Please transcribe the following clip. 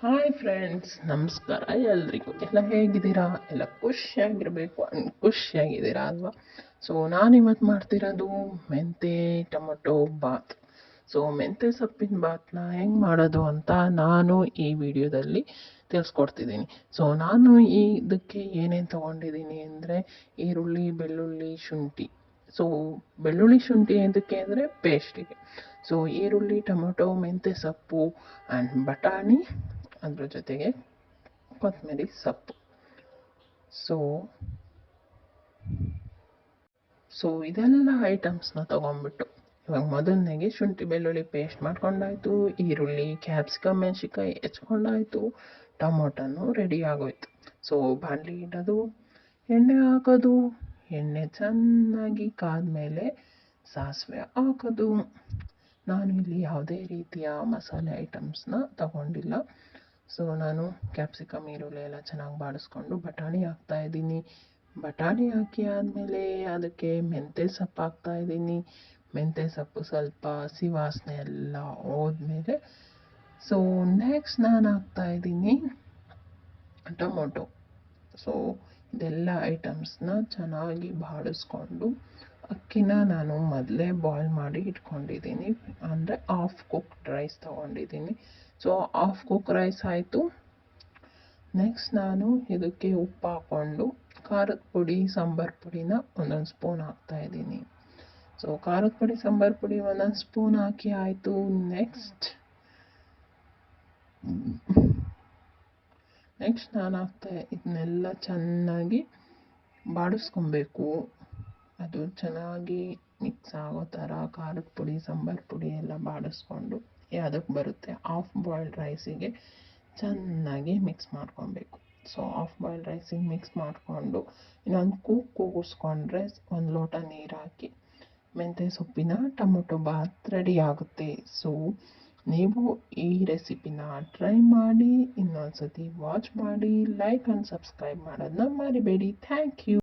Hi friends, ನಮಸ್ಕಾರ ಎಲ್ರಿಗೂ. ಎಲ್ಲ ಹೇಗಿದ್ದೀರಾ? ಎಲ್ಲ ಖುಷಿಯಾಗಿರಬೇಕು, ಖುಷಿಯಾಗಿದ್ದೀರಾ ಅಲ್ವಾ? ಸೊ ನಾನಿವತ್ತು ಮಾಡ್ತಿರೋದು ಮೆಂತೆ ಟೊಮೊಟೊ ಬಾತ್. ಸೊ ಮೆಂತೆ ಸೊಪ್ಪಿನ ಬಾತ್ನ ಹೆಂಗೆ ಮಾಡೋದು ಅಂತ ನಾನು ಈ ವಿಡಿಯೋದಲ್ಲಿ ತಿಳಿಸ್ಕೊಡ್ತಿದ್ದೀನಿ. ಸೊ ನಾನು ಇದಕ್ಕೆ ಏನೇನು ತೊಗೊಂಡಿದ್ದೀನಿ ಅಂದರೆ ಈರುಳ್ಳಿ, ಬೆಳ್ಳುಳ್ಳಿ, ಶುಂಠಿ. ಸೊ ಬೆಳ್ಳುಳ್ಳಿ ಶುಂಠಿ ಏನಕ್ಕೆ ಅಂದರೆ ಪೇಸ್ಟಿಗೆ. ಸೊ ಈರುಳ್ಳಿ, ಟೊಮೊಟೊ, ಮೆಂತೆ ಸೊಪ್ಪು ಆ್ಯಂಡ್ ಬಟಾಣಿ, ಅದ್ರ ಜೊತೆಗೆ ಕೊತ್ತಂಬರಿ ಸೊಪ್ಪು. ಸೊ ಸೊ ಇದೆಲ್ಲ ಐಟಮ್ಸ್ನ ತೊಗೊಂಡ್ಬಿಟ್ಟು ಇವಾಗ ಮೊದಲನೇಗೆ ಶುಂಠಿ ಬೆಳ್ಳುಳ್ಳಿ ಪೇಸ್ಟ್ ಮಾಡ್ಕೊಂಡಾಯ್ತು, ಈರುಳ್ಳಿ, ಕ್ಯಾಪ್ಸಿಕಮ್, ಮೆಣಸಿನ್ಕಾಯಿ ಹೆಚ್ಕೊಂಡಾಯ್ತು, ಟೊಮೊಟೊನು ರೆಡಿ ಆಗೋಯ್ತು. ಸೊ ಬಾಣಲಿ ಇಡೋದು, ಎಣ್ಣೆ ಹಾಕೋದು, ಎಣ್ಣೆ ಚೆನ್ನಾಗಿ ಕಾದ್ಮೇಲೆ ಸಾಸಿವೆ ಹಾಕೋದು. ನಾನು ಇಲ್ಲಿ ಯಾವುದೇ ರೀತಿಯ ಮಸಾಲೆ ಐಟಮ್ಸ್ನ ತಗೊಂಡಿಲ್ಲ. ಸೊ ನಾನು ಕ್ಯಾಪ್ಸಿಕಮ್, ಈರುಳ್ಳಿ ಎಲ್ಲ ಚೆನ್ನಾಗಿ ಬಾಡಿಸ್ಕೊಂಡು ಬಟಾಣಿ ಹಾಕ್ತಾಯಿದ್ದೀನಿ. ಬಟಾಣಿ ಹಾಕಿ ಆದಮೇಲೆ ಅದಕ್ಕೆ ಮೆಂತ್ಯ ಸೊಪ್ಪು ಹಾಕ್ತಾಯಿದ್ದೀನಿ. ಮೆಂತ್ಯ ಸೊಪ್ಪು ಸ್ವಲ್ಪ ಹಸಿ ವಾಸನೆ ಎಲ್ಲ ಹೋದ್ಮೇಲೆ ಸೊ ನೆಕ್ಸ್ಟ್ ನಾನು ಹಾಕ್ತಾಯಿದ್ದೀನಿ ಟೊಮೊಟೊ. ಸೊ ಇದೆಲ್ಲ ಐಟಮ್ಸ್ನ ಚೆನ್ನಾಗಿ ಬಾಡಿಸ್ಕೊಂಡು ಅಕ್ಕಿನ ನಾನು ಮೊದಲೇ ಬಾಯ್ಲ್ ಮಾಡಿ ಇಟ್ಕೊಂಡಿದ್ದೀನಿ, ಅಂದರೆ ಹಾಫ್ ಕುಕ್ಡ್ ರೈಸ್ ತೊಗೊಂಡಿದ್ದೀನಿ. ಸೊ ಹಾಫ್ ಕುಕ್ ರೈಸ್ ಆಯಿತು. ನೆಕ್ಸ್ಟ್ ನಾನು ಇದಕ್ಕೆ ಉಪ್ಪು ಹಾಕ್ಕೊಂಡು ಖಾರದ ಪುಡಿ, ಸಾಂಬಾರು ಪುಡಿನ ಒಂದೊಂದು ಸ್ಪೂನ್ ಹಾಕ್ತಾಯಿದ್ದೀನಿ. ಸೊ ಖಾರದ ಪುಡಿ, ಸಾಂಬಾರು ಪುಡಿ ಒಂದೊಂದು ಸ್ಪೂನ್ ಹಾಕಿ ಆಯಿತು. ನೆಕ್ಸ್ಟ್ ನಾನು ಇದನ್ನೆಲ್ಲ ಚೆನ್ನಾಗಿ ಬಾಡಿಸ್ಕೊಬೇಕು. ಅದು ಚೆನ್ನಾಗಿ ಮಿಕ್ಸ್ ಆಗೋ ಥರ ಖಾರದ ಪುಡಿ, ಸಾಂಬಾರು ಪುಡಿ ಎಲ್ಲ ಬಾಡಿಸ್ಕೊಂಡು ಅದಕ್ಕೆ ಬರುತ್ತೆ ಹಾಫ್ ಬಾಯ್ಲ್ಡ್ ರೈಸಿಗೆ ಚೆನ್ನಾಗಿ ಮಿಕ್ಸ್ ಮಾಡ್ಕೊಬೇಕು. ಸೊ ಹಾಫ್ ಬಾಯ್ಲ್ಡ್ ರೈಸಿಗೆ ಮಿಕ್ಸ್ ಮಾಡಿಕೊಂಡು ಇನ್ನೊಂದು ಕೂಗಿಸ್ಕೊಂಡ್ರೆ ಒಂದು ಲೋಟ ನೀರು ಹಾಕಿ ಮೆಂತ್ಯ ಸೊಪ್ಪಿನ ಟೊಮೊಟೊ ಬಾತ್ ರೆಡಿ ಆಗುತ್ತೆ. ಸೊ ನೀವು ಈ ರೆಸಿಪಿನ ಟ್ರೈ ಮಾಡಿ, ಇನ್ನೊಂದು ಸತಿ ವಾಚ್ ಮಾಡಿ, ಲೈಕ್ ಆ್ಯಂಡ್ ಸಬ್ಸ್ಕ್ರೈಬ್ ಮಾಡೋದನ್ನ ಮರಿಬೇಡಿ. Thank you.